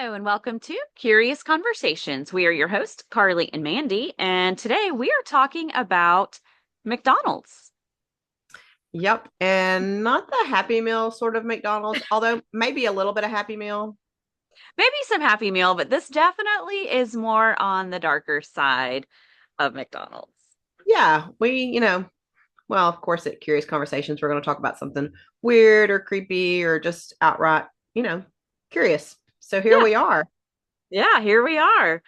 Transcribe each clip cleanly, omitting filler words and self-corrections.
Hello and welcome to Curious Conversations. We are your hosts, Carly and Mandy, and today we are talking about McDonald's. Yep. And not the Happy Meal sort of McDonald's, although maybe a little bit of Happy Meal. Maybe some Happy Meal, but this definitely is more on the darker side of McDonald's. Yeah, well, of course, at Curious Conversations, we're going to talk about something weird or creepy or just outright, you know, curious. So here Yeah, we are. yeah, here we are.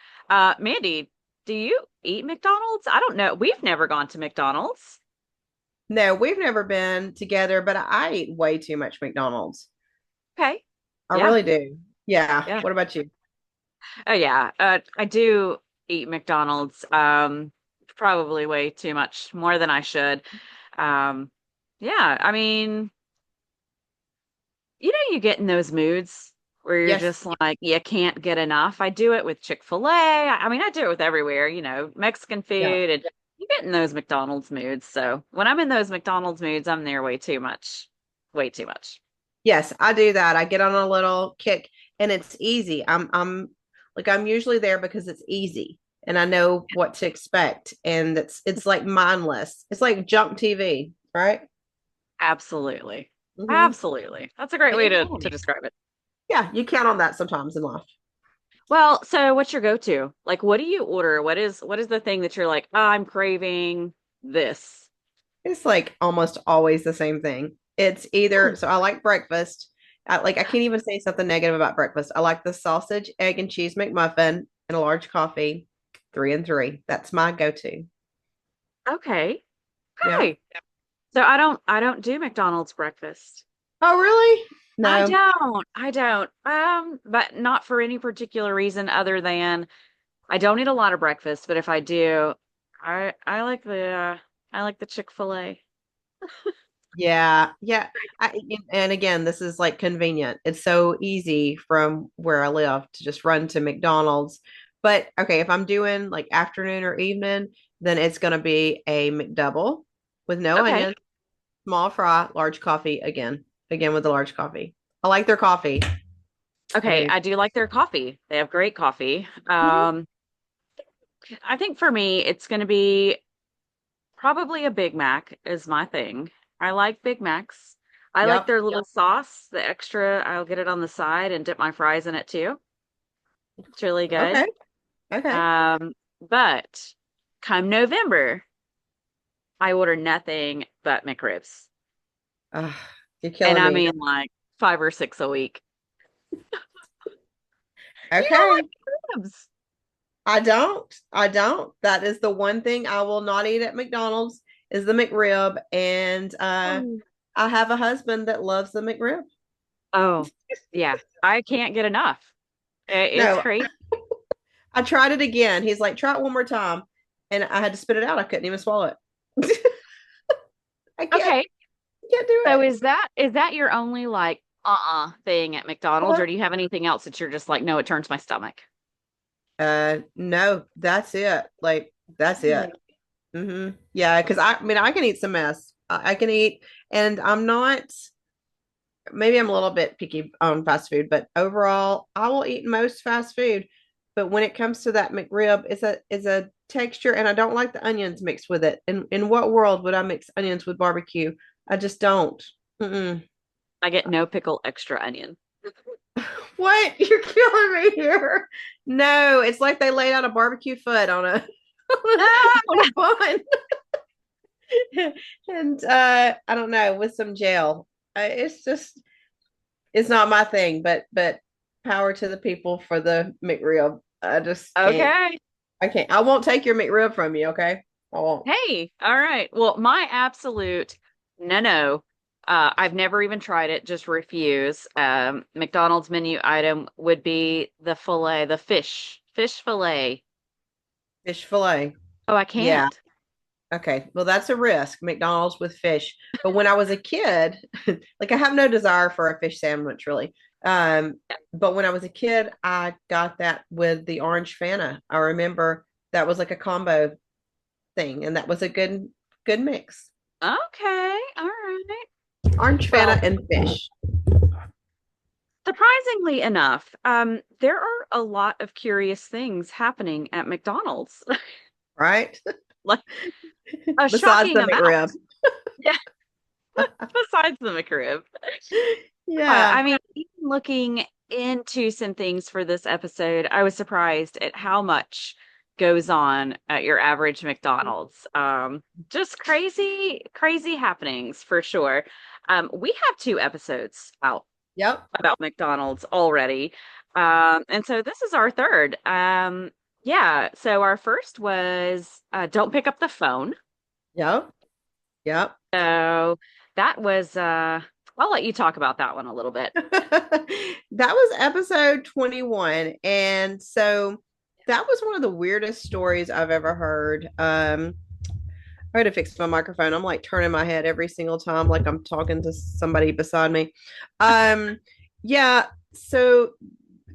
Mandy, do you eat McDonald's? I don't know. We've never gone to McDonald's. No, we've never been together, but I eat way too much McDonald's. Okay. I Yeah, really do. Yeah. yeah. What about you? Oh yeah. I do eat McDonald's. Probably way too much, more than I should. Um, yeah, I mean, you get in those moods where you're Yes. just like, you can't get enough. I do it with Chick-fil-A. I mean, I do it with everywhere, Mexican Yeah. food, and you get in those McDonald's moods. So when I'm in those McDonald's moods, I'm there way too much. Way too much. Yes, I do that. I get on a little kick and it's easy. I'm usually there because it's easy and I know what to expect and it's like mindless. It's like junk TV, right? Absolutely. Mm-hmm. Absolutely. That's a great And way you to, count to on it. describe it. Yeah, you count on that sometimes in life. Well, so what's your go-to? Like, what do you order? What is the thing that you're like, oh, I'm craving this? It's like almost always the same thing. It's Hmm. either, so I like breakfast. I can't even say something negative about breakfast. I like the sausage, egg, and cheese McMuffin and a large coffee, 3 and 3. That's my go-to. Okay. Yeah. Okay. So I don't do McDonald's breakfast. Oh, really? I No. don't. I don't. But not for any particular reason other than I don't eat a lot of breakfast, but if I do, I like the Chick-fil-A. Yeah, yeah. And again, this is like convenient. It's so easy from where I live to just run to McDonald's. But okay, if I'm doing like afternoon or evening, then it's going to be a McDouble with no Okay. onions, small fry, large coffee again with the large coffee. I like their coffee. I Okay, do. I do like their coffee. They have great coffee. Mhm. I think for me it's going to be probably a Big Mac is my thing. I like Big Macs. I like Yep. their little sauce, the extra. I'll get it on the side and dip my fries in it too. It's really good. Okay. Okay. But come November, I order nothing but McRibs. Ugh, you're And killing I me. mean like 5 or 6 a week. You don't Okay. like ribs. I don't. I don't. That is the one thing I will not eat at McDonald's is the McRib. And Oh. I have a husband that loves the McRib. Oh, yeah. I can't get enough. It's No, crazy. I tried it again. He's like, try it one more time. And I had to spit it out. I couldn't even swallow it. I can't, Okay. can't do So it. is that your only like thing at McDonald's, Uh, or do you have anything else that you're just like, no, it turns my stomach? no, that's it. Like, that's Mm. it. Yeah, because I mean, I can eat some mess. I can eat, and I'm not. Maybe I'm a little bit picky on fast food, but overall, I will eat most fast food. But when it comes to that McRib, it's a texture, and I don't like the onions mixed with it. In what world would I mix onions with barbecue? I just don't. Mm-mm. I get no pickle, extra onion. What? You're killing me here. No, it's like they laid out a barbecue foot on a No. on a bun, and I don't know with some gel. It's just it's not my thing, but power to the people for the McRib. I just can't. Okay. I can't. I won't take your McRib from you. Okay, I won't. Hey, all right. Well, my absolute no. I've never even tried it, just refuse. McDonald's menu item would be the fillet, the fish fillet. Fish fillet. Oh, I Yeah. can't. Okay. Well, that's a risk. McDonald's with fish. But when I was a kid, like I have no desire for a fish sandwich really. But when I was a kid, I got that with the orange Fanta. I remember that was like a combo thing, and that was a good mix. Okay, all right. Orange Fanta Well, and fish. Surprisingly enough, there are a lot of curious things happening at McDonald's, right? like a Besides shocking the amount. McRib. Yeah, besides the McRib. Yeah. I mean, even looking into some things for this episode, I was surprised at how much goes on at your average McDonald's. Just crazy, crazy happenings for sure. We have two episodes out Yep. about McDonald's already. And so this is our third. Yeah, so our first was Don't Pick Up the Phone. Yep. Yep. So that was I'll let you talk about that one a little bit. That was episode 21. And so that was one of the weirdest stories I've ever heard. I had to fix my microphone. I'm like turning my head every single time, like I'm talking to somebody beside me. Um, yeah. So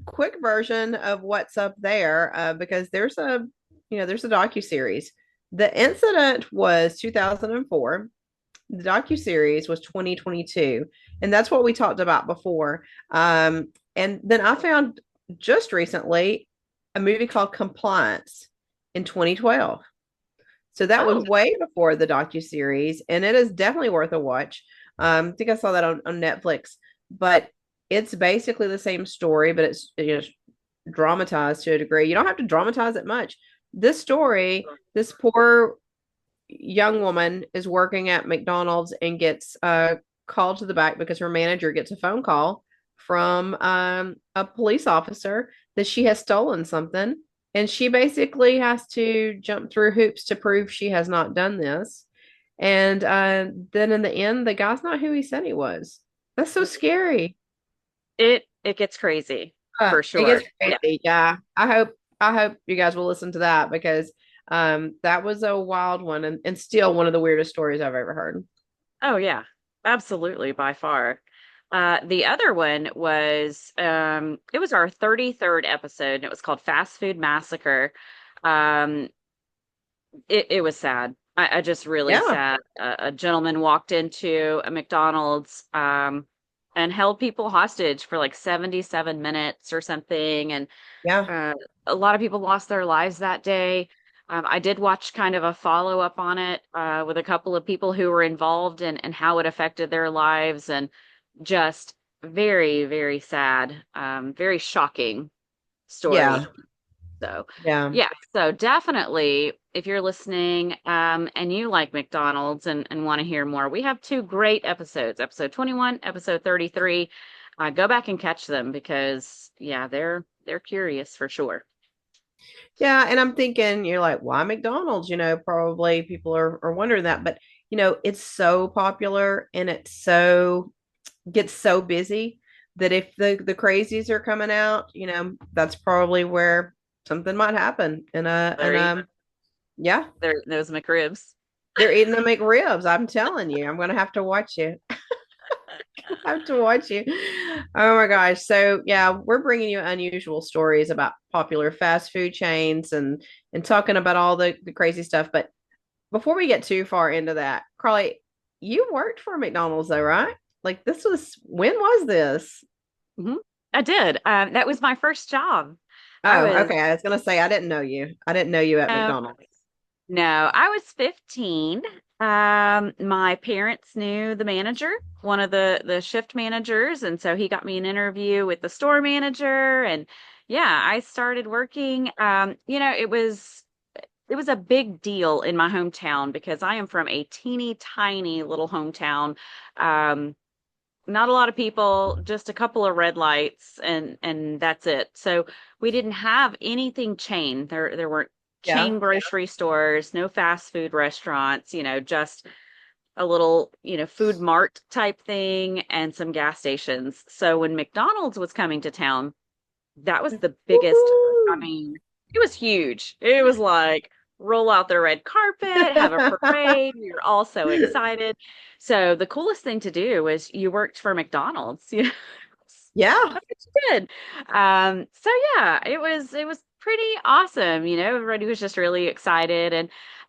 quick version of what's up there, because there's a docu series. The incident was 2004. The docu series was 2022, and that's what we talked about before. And then I found just recently a movie called Compliance in 2012. So that was Oh, way before the docu series, and it is definitely worth a watch. I think I saw that on Netflix, but it's basically the same story, but it's dramatized to a degree. You don't have to dramatize it much. This story, this poor young woman is working at McDonald's and gets called to the back because her manager gets a phone call from a police officer that she has stolen something. And she basically has to jump through hoops to prove she has not done this. And then in the end, the guy's not who he said he was. That's so scary. it gets crazy for It gets sure. Yeah. crazy. Yeah. I hope you guys will listen to that because that was a wild one and still one of the weirdest stories I've ever heard. Oh yeah, absolutely by far. The other one was it was our 33rd episode and it was called Fast Food Massacre. Um, it was sad. I just really Yeah. sad. A gentleman walked into a McDonald's and held people hostage for like 77 minutes or something. And Yeah. uh, a lot of people lost their lives that day. I did watch kind of a follow up on it with a couple of people who were involved and how it affected their lives, and just very, very sad, very shocking Yeah. story. So, Yeah. yeah, so definitely if you're listening and you like McDonald's and want to hear more, we have two great episodes, episode 21, episode 33. Go back and catch them because yeah, they're curious for sure. Yeah. And I'm thinking, you're like, why McDonald's? Probably people are wondering that, but it's so popular and it's so gets so busy that if the crazies are coming out, that's probably where something might happen. They're eating Yeah, those McRibs. they're eating the McRibs. I'm telling you, I'm gonna have to watch you. I have to watch you. Oh my gosh. So yeah, we're bringing you unusual stories about popular fast food chains and talking about all the crazy stuff. But before we get too far into that, Carly, you worked for McDonald's though, right? Like when was this? Hmm. I did. That was my first job. I Oh, was okay. I was gonna say I didn't know you. I didn't know you at um, McDonald's. no, I was 15. My parents knew the manager, one of the shift managers, and so he got me an interview with the store manager, and yeah, I started working. It was a big deal in my hometown because I am from a teeny tiny little hometown. Um, Not a lot of people, just a couple of red lights and that's it. So we didn't have anything chain. There weren't Yeah. chain grocery stores, no fast food restaurants, just a little, food mart type thing and some gas stations. So when McDonald's was coming to town, that was the biggest, I Woohoo. mean, it was huge. It was like roll out the red carpet, have a parade. We were all so excited. So the coolest thing to do was you worked for McDonald's. Yeah. That's what you did. So yeah, it was pretty awesome. Everybody was just really excited,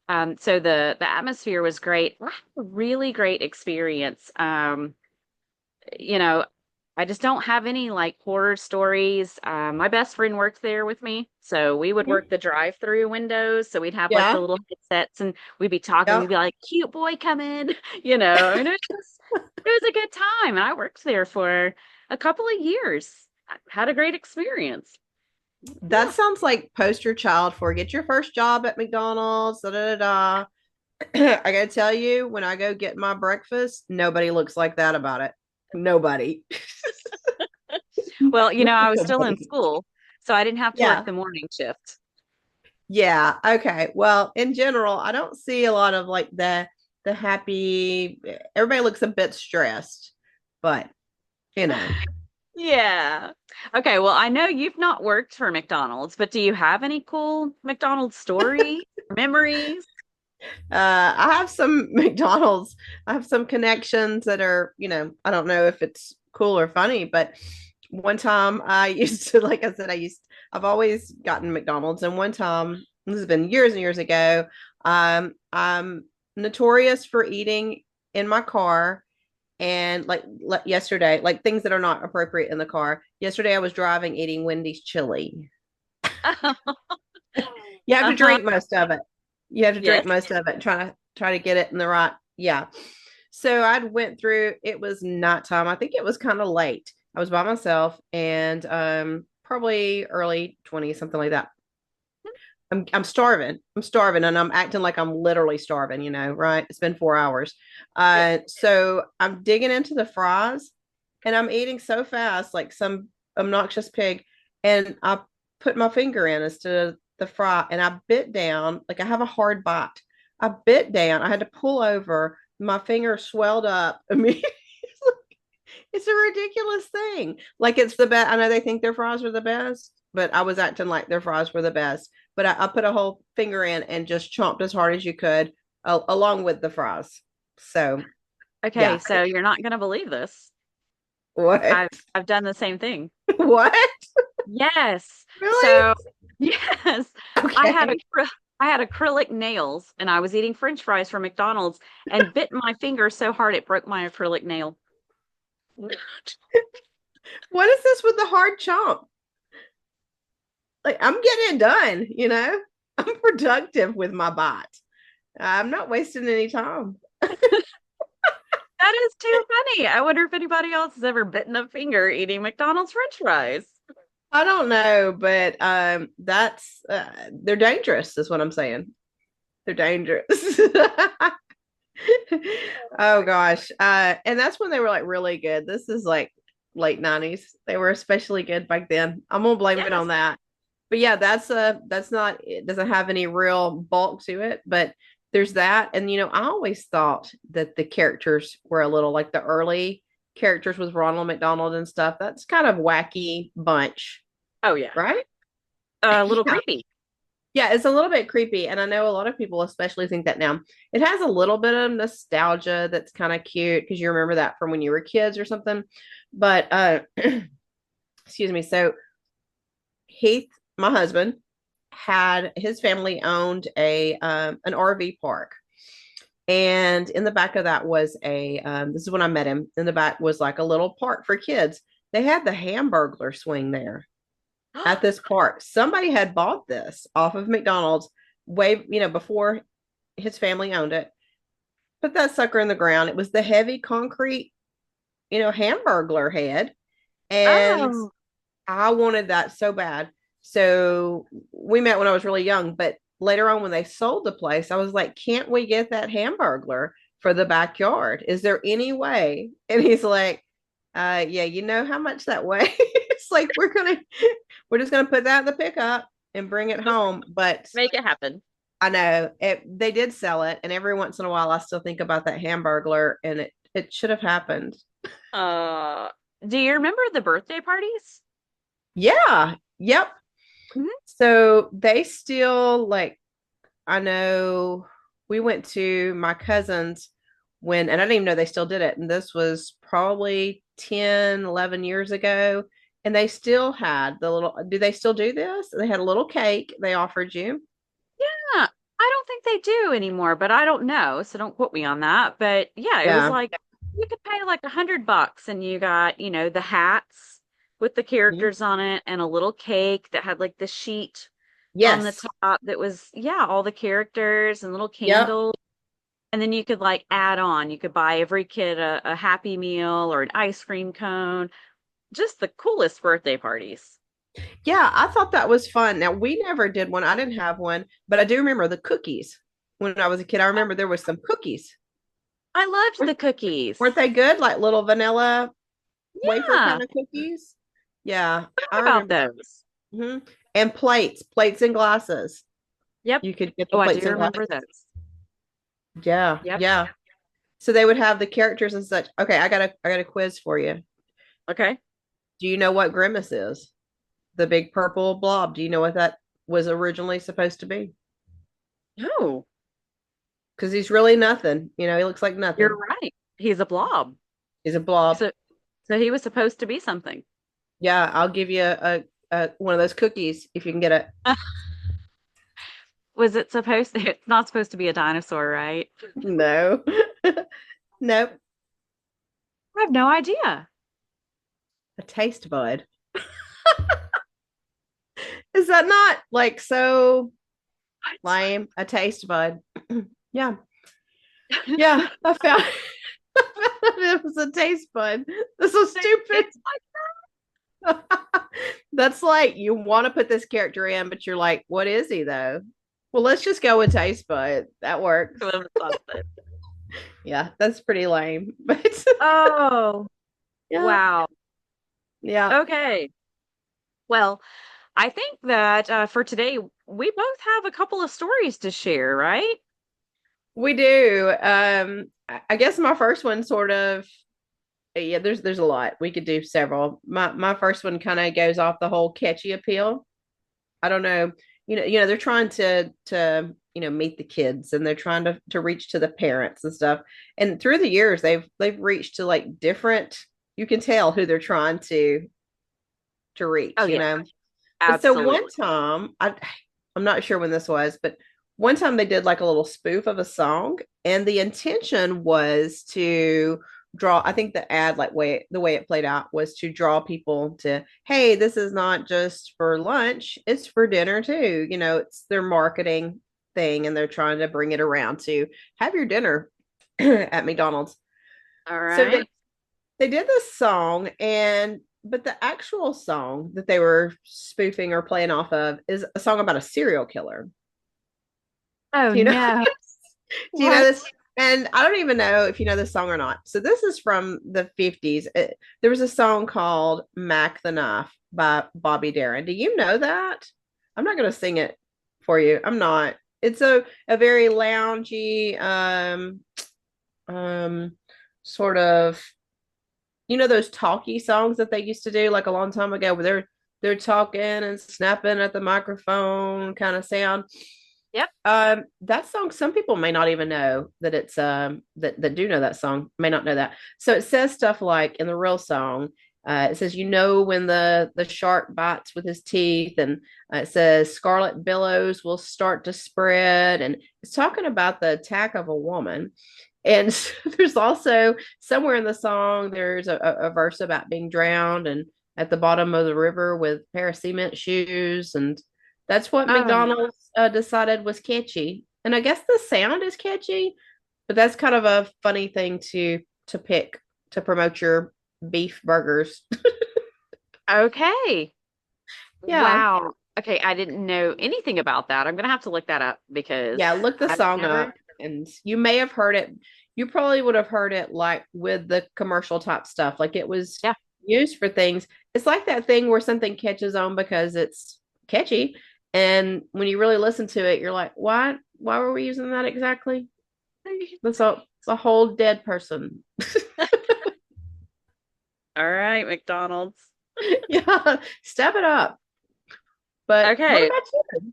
and so the atmosphere was great. I had a really great experience. You know, I just don't have any like horror stories. My best friend worked there with me, so we would work Mhm. the drive-through windows. So we'd have like the Yeah. little headsets, and we'd be talking. We'd Yep. be like, "Cute boy, come in," you know. And it was a good time. And I worked there for a couple of years. I had a great experience. That Yeah. sounds like poster child for get your first job at McDonald's. Da, da, da, da. I gotta tell you, when I go get my breakfast, nobody looks like that about it. Nobody. Well, I was still in Nobody. school, so I didn't have to work Yeah. the morning shift. Yeah. Okay. Well, in general, I don't see a lot of like the happy. Everybody looks a bit stressed, but you know. Yeah. Okay, well, I know you've not worked for McDonald's, but do you have any cool McDonald's story memories? I have some McDonald's. I have some connections that are, I don't know if it's cool or funny, but one time I used to, like I said, I've always gotten McDonald's. And one time, this has been years and years ago, I'm notorious for eating in my car. And like yesterday, like things that are not appropriate in the car. Yesterday, I was driving eating Wendy's chili. You have to Uh-huh. drink most of it. You have to drink Yes. most of it. Try to get it in the right. Yeah. So I went through. It was nighttime. I think it was kind of late. I was by myself and probably early 20s, something like that. I'm starving. I'm starving, and I'm acting like I'm literally starving. Right? It's been 4 hours. Yep. So I'm digging into the fries, and I'm eating so fast, like some obnoxious pig, and I put my finger in instead of the fry, and I bit down. Like I have a hard bite. I bit down. I had to pull over. My finger swelled up. I mean, it's a ridiculous thing. Like it's the best. I know they think their fries are the best, but I was acting like their fries were the best. But I put a whole finger in and just chomped as hard as you could, along with the fries. So Okay, yeah. so you're not gonna believe this. What? I've done the same thing. What? Yes. Really? So, yes, I had Okay. I had acrylic nails and I was eating French fries from McDonald's and bit my finger so hard it broke my acrylic nail. What is this with the hard chomp? Like I'm getting it done. I'm productive with my bite. I'm not wasting any time. That is too funny. I wonder if anybody else has ever bitten a finger eating McDonald's French fries. I don't know, but that's they're dangerous, is what I'm saying. They're dangerous. Oh gosh. And that's when they were like really good. This is like late 90s. They were especially good back then. I'm gonna blame it on Yes. that. But yeah, that's not, it doesn't have any real bulk to it, but there's that. And I always thought that the characters were a little like the early characters with Ronald McDonald and stuff. That's kind of wacky bunch, Oh yeah. right? A little Yeah. creepy. Yeah, it's a little bit creepy. And I know a lot of people especially think that now. It has a little bit of nostalgia that's kind of cute because you remember that from when you were kids or something. But excuse me. So Heath, my husband, had his family owned a an RV park. And in the back of that was this is when I met him. In the back was like a little park for kids. They had the Hamburglar swing there at this park. Somebody had bought this off of McDonald's way, before his family owned it. Put that sucker in the ground. It was the heavy concrete, Hamburglar head. And Oh, I wanted that so bad. So we met when I was really young, but later on when they sold the place, I was like, can't we get that Hamburglar for the backyard? Is there any way? And he's like, yeah, you know how much that weighs? It's like we're just gonna put that in the pickup and bring it just home. But make it happen. I know they did sell it, and every once in a while I still think about that Hamburglar, and it should have happened. Uh, do you remember the birthday parties? Yeah, yep. Mhm. So they still like, I know we went to my cousin's and I didn't even know they still did it. And this was probably 10, 11 years ago. And they still had do they still do this? They had a little cake they offered you. Yeah, I don't think they do anymore, but I don't know, so don't quote me on that. But yeah, it was Yeah. like you could pay like $100 and you got, the hats with the Mhm. characters on it and a little cake that had like the sheet on the Yes. top that was, yeah, all the characters and little Yep. candles. And then you could like add on, you could buy every kid a Happy Meal or an ice cream cone. Just the coolest birthday parties. Yeah, I thought that was fun. Now we never did one. I didn't have one, but I do remember the cookies. When I was a kid, I remember there was some cookies. I loved the Weren't weren't cookies. they good? Like little vanilla wafer Yeah, kind of cookies? Yeah, I forgot about remember. those. Hmm. And plates and glasses. Yep. You could get the Oh, I plates do and remember glasses. those. Yeah, Yep. yeah. So they would have the characters and such. Okay, I got a quiz for you. Okay. Do you know what Grimace is? The big purple blob. Do you know what that was originally supposed to be? Oh, Because he's really nothing. He looks like you're nothing. right. He's a blob. He's a blob. So, so he was supposed to be something. Yeah, I'll give you a one of those cookies if you can get it. Was it supposed to, it's not supposed to be a dinosaur, right? No. Nope. I have no idea. A taste bud. Is that not like so lame? A taste bud. Yeah. Yeah. It was a taste bud. This is stupid. It's That's like you want to put this character in, but you're like, what is he though? Well, let's just go with taste bud. That works. like something. Yeah, that's pretty lame. But Oh, yeah, wow. yeah, Okay. Well, I think that for today, we both have a couple of stories to share, right? we do. I guess my first one sort of yeah, there's a lot. We could do several. My first one kind of goes off the whole catchy appeal. I don't know. They're trying to meet the kids and they're trying to reach to the parents and stuff. And through the years they've reached to like different you can tell who they're trying to Oh, reach. yeah, But so one absolutely. time I'm not sure when this was, but one time they did like a little spoof of a song and the intention was to draw I think the ad like the way it played out was to draw people to hey this is not just for lunch it's for dinner too it's their marketing thing and they're trying to bring it around to have your dinner at McDonald's All so right. they did this song and but the actual song that they were spoofing or playing off of is a song about a serial killer. Oh, Do you know no. do you know What? this? And I don't even know if you know this song or not. So this is from the 50s. There was a song called Mac the Knife by Bobby Darin. Do you know that? I'm not going to sing it for you. I'm not. It's a very loungy um sort of those talky songs that they used to do like a long time ago where they're talking and snapping at the microphone kind of sound. Yep. That song, some people may not even know that it's that do know that song, may not know that. So it says stuff like in the real song, it says, when the shark bites with his teeth, and it says scarlet billows will start to spread, and it's talking about the attack of a woman. And there's also somewhere in the song, there's a verse about being drowned and at the bottom of the river with a pair of cement shoes. And that's what Oh, McDonald's decided was catchy. And I guess the sound is catchy, but that's kind of a funny thing to pick to promote your beef burgers. okay. Yeah. Wow. Okay, I didn't know anything about that. I'm gonna have to look that up because Yeah, look the I've song never. up and you may have heard it. You probably would have heard it like with the commercial type stuff. Like it was Yeah. used for things. It's like that thing where something catches on because it's catchy. And when you really listen to it, you're like, why were we using that exactly? That's a whole dead person. All right, McDonald's. Yeah, step it up. But what Okay. about you?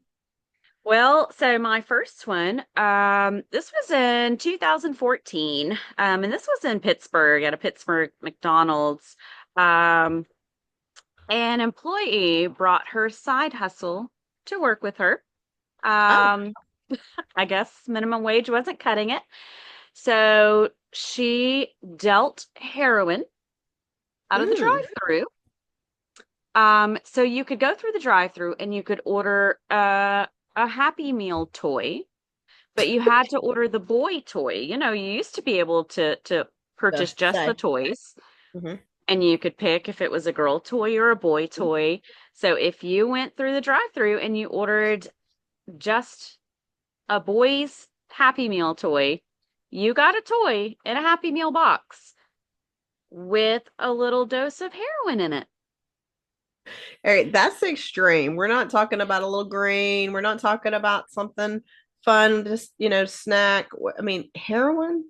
Well, so my first one, this was in 2014, and this was in Pittsburgh at a Pittsburgh McDonald's. Um, an employee brought her side hustle to work with her. Oh, Um, I guess minimum wage wasn't cutting it. So she dealt heroin out of the Mm. drive-through. So you could go through the drive-through and you could order a Happy Meal toy, but you had to order the boy toy. You know, you used to be able to purchase just the Say. toys, Hmm. and you could pick if it was a girl toy or a boy toy. So if you went through the drive-through and you ordered just a boy's Happy Meal toy, you got a toy in a Happy Meal box with a little dose of heroin in it. All right, that's extreme. We're not talking about a little green. We're not talking about something fun, just snack. I mean, heroin.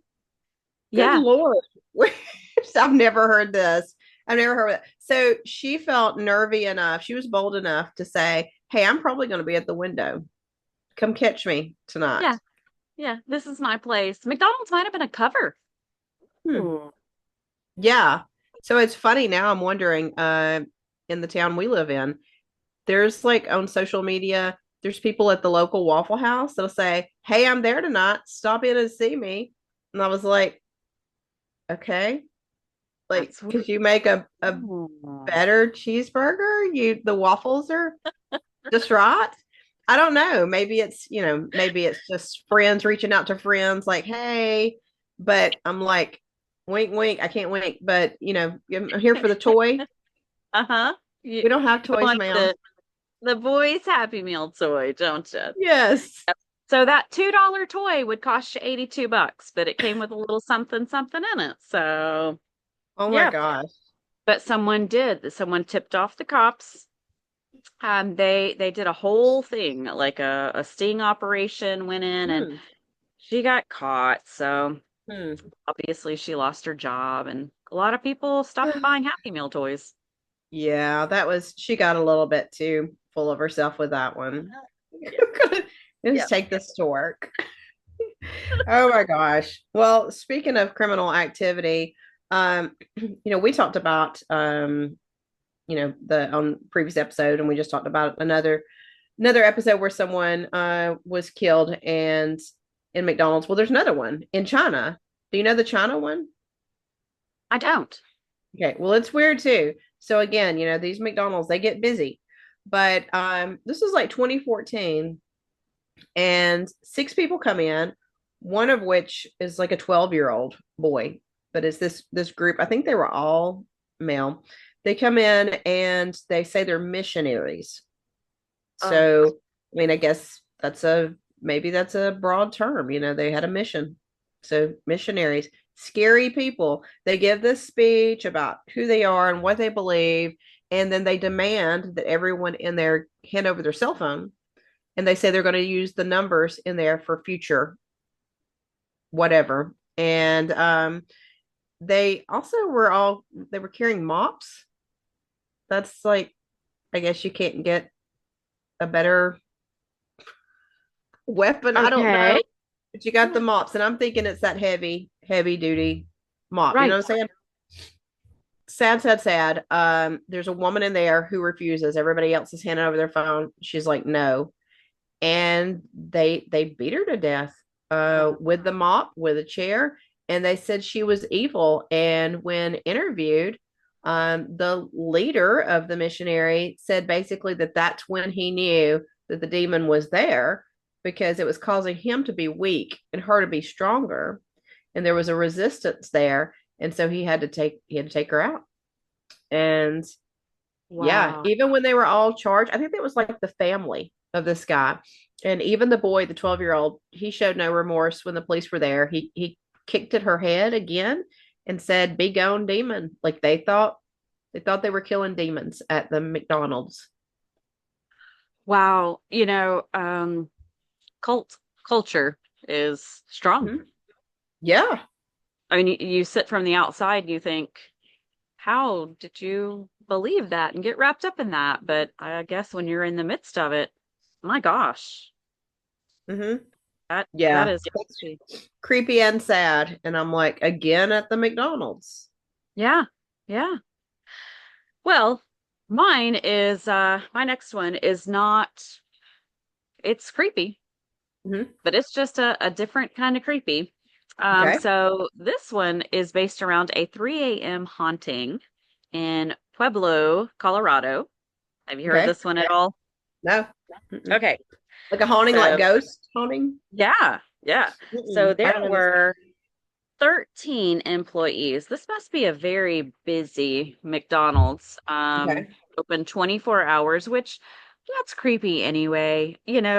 Good Yeah, Lord. I've never heard this. I've never heard of it. So she felt nervy enough. She was bold enough to say, "Hey, I'm probably going to be at the window. Come catch me tonight." yeah, yeah. This is my place. McDonald's might have been a cover. Hmm. Ooh. Yeah. So it's funny now. I'm wondering, in the town we live in, there's like on social media, there's people at the local Waffle House that'll say, "Hey, I'm there tonight. Stop in and see me." And I was like, "Okay." Like, That's what. could you make a Ooh. better cheeseburger? The waffles are just right. I don't know. Maybe it's just friends reaching out to friends like, "Hey," but I'm like, wink, wink. I can't wink, but I'm here for the toy. Uh-huh. You, We don't have you toys, want ma'am. the boys Happy Meal toy, don't you? Yes. So that $2 toy would cost you 82 bucks, but it came with a little something something in it. So, Oh my yeah. gosh. But someone did. Someone tipped off the cops. They did a whole thing, like a sting operation went in and Hmm. she got caught. So Hmm. obviously she lost her job and a lot of people stopped buying Happy Meal toys. Yeah, she got a little bit too full of herself with that one. Yep. Just Yep. take this to work. Oh my gosh. Well, speaking of criminal activity, we talked about the on previous episode, and we just talked about another episode where someone was killed and in McDonald's. Well, there's another one in China. Do you know the China one? I don't. Okay, well, it's weird too. So again, these McDonald's, they get busy. But this is like 2014, and six people come in, one of which is like a 12-year-old boy, but it's this group, I think they were all male. They come in and they say they're missionaries. Oh, So, I mean, I guess maybe that's a broad term. They had a mission. So, missionaries, scary people. They give this speech about who they are and what they believe, and then they demand that everyone in there hand over their cell phone, and they say they're going to use the numbers in there for future whatever. And they also they were carrying mops. That's like, I guess you can't get a better weapon. I don't know. okay. But you got the mops, and I'm thinking it's that heavy duty mop. You know Right. what I'm saying? Sad, sad, sad. There's a woman in there who refuses. Everybody else is handing over their phone. She's like, no. And they beat her to death with the mop, with a chair, and they said she was evil. And when interviewed, the leader of the missionary said basically that that's when he knew that the demon was there because it was causing him to be weak and her to be stronger, and there was a resistance there, and so he had to take her out. And yeah, Wow. even when they were all charged, I think that was like the family of this guy. And even the boy, the 12-year-old, he showed no remorse when the police were there. He kicked at her head again and said, "Be gone, demon." Like they thought they were killing demons at the McDonald's. Wow. Cult culture is strong. Mhm. Yeah. I mean, you sit from the outside and you think, how did you believe that and get wrapped up in that? But I guess when you're in the midst of it, my gosh, Hmm. that Yeah. is crazy. Creepy and sad. And I'm like, again at the McDonald's. Yeah. Yeah. Well, my next one is not, it's creepy, Hmm. but it's just a different kind of creepy. Okay. So this one is based around a 3 a.m. haunting in Pueblo, Colorado. Have you heard Okay. this one at all? No. Mm-mm. Okay. Like a haunting, like So ghost haunting? yeah, yeah. So Mm-mm. I there don't know this. were 13 employees. This must be a very busy McDonald's. Okay. Open 24 hours, which that's creepy anyway. I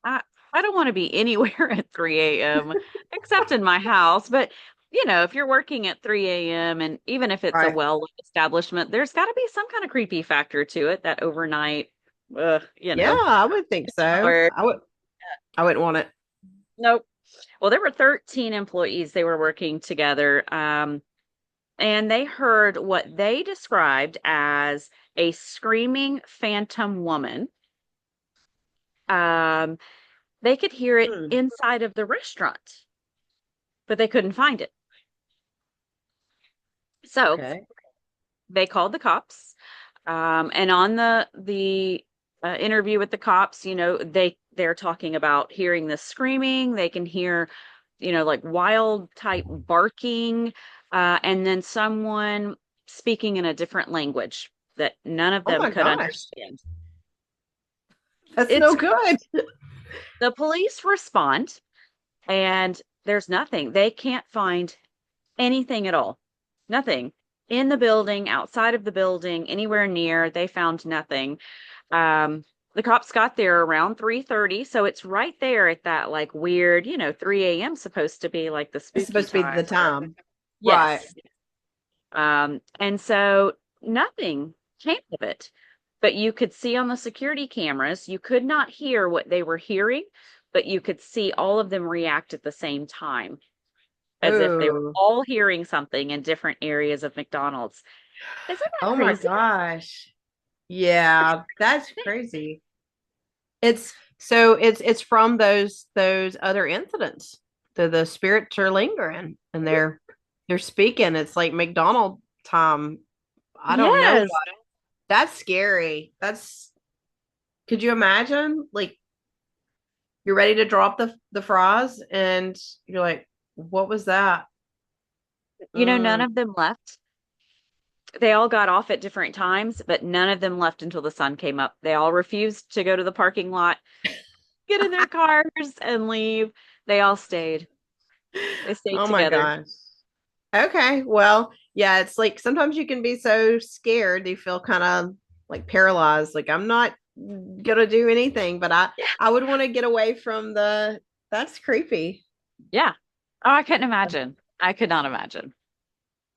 I don't want to be anywhere at 3 a.m. except in my house, but if you're working at 3 a.m. and even if it's a Right. well-lit establishment, there's got to be some kind of creepy factor to it, that overnight, uh, you Yeah, know, I would think so. or I wouldn't want it. nope. Well, there were 13 employees. They were working together. And they heard what they described as a screaming phantom woman. Um, they could hear it Hmm. inside of the restaurant, but they couldn't find it. So Okay. they called the cops. And on the interview with the cops, they're talking about hearing the screaming. They can hear, like wild type barking, and then someone speaking in a different language that none of Oh them my could gosh. understand. That's no It's good. The police respond, and there's nothing. They can't find anything at all. Nothing in the building, outside of the building, anywhere near. They found nothing. Um, the cops got there around 3:30, so it's right there at that like weird, 3 a.m. supposed to be like the It's spooky supposed to be the time. time. Right. Yes. And so nothing came of it. But you could see on the security cameras, you could not hear what they were hearing, but you could see all of them react at the same time, as if they were Oh, all hearing something in different areas of McDonald's. Isn't that oh my crazy? gosh. It's Yeah, that's crazy. It's from those other incidents. The spirits are lingering and they're speaking. It's like McDonald time. I don't know yes. what. That's scary. That's could you imagine? Like you're ready to drop the fries and you're like, what was that? None Mm. of them left. They all got off at different times, but none of them left until the sun came up. They all refused to go to the parking lot, get in their cars, and leave. They all stayed. They stayed Oh my together. gosh. Okay. Well, yeah, it's like sometimes you can be so scared you feel kind of like paralyzed. Like I'm not gonna do anything, but I would want to get away from the that's creepy. Yeah. Oh, I couldn't imagine. I could not imagine.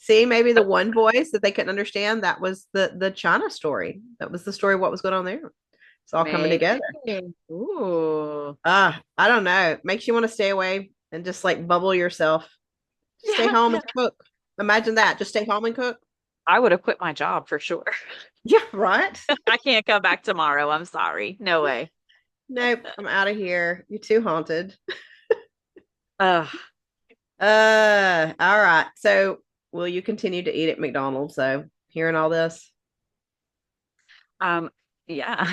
See, maybe the one voice that they couldn't understand, that was the China story. That was the story of what was going on there. It's all coming Maybe. together. Ooh. I don't know. Makes you want to stay away and just like bubble yourself. Stay Yeah. home and cook. Imagine that. Just stay home and cook. I would have quit my job for sure. Yeah, right. I can't come back tomorrow. I'm sorry. No way. Nope, I'm out of here. You're too haunted. Ugh. All right. So will you continue to eat at McDonald's? So hearing all this, Um, yeah.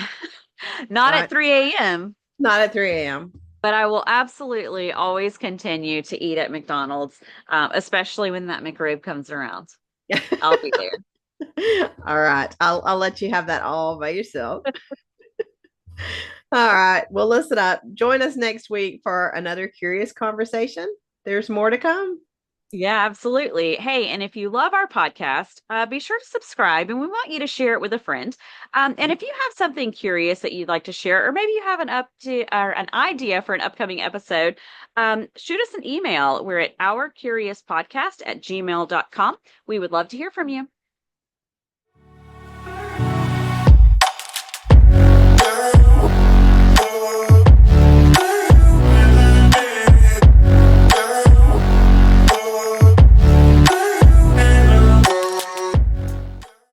Not at right? 3 a.m., Not at 3 a.m. but I will absolutely always continue to eat at McDonald's, especially when that McRib comes around. I'll be there. All right. I'll let you have that all by yourself. All right. Well, listen up. Join us next week for another curious conversation. There's more to come. Yeah, absolutely. Hey, and if you love our podcast, be sure to subscribe, and we want you to share it with a friend. And if you have something curious that you'd like to share, or maybe you have an idea for an upcoming episode, shoot us an email. We're at ourcuriouspodcast@gmail.com. We would love to hear from you.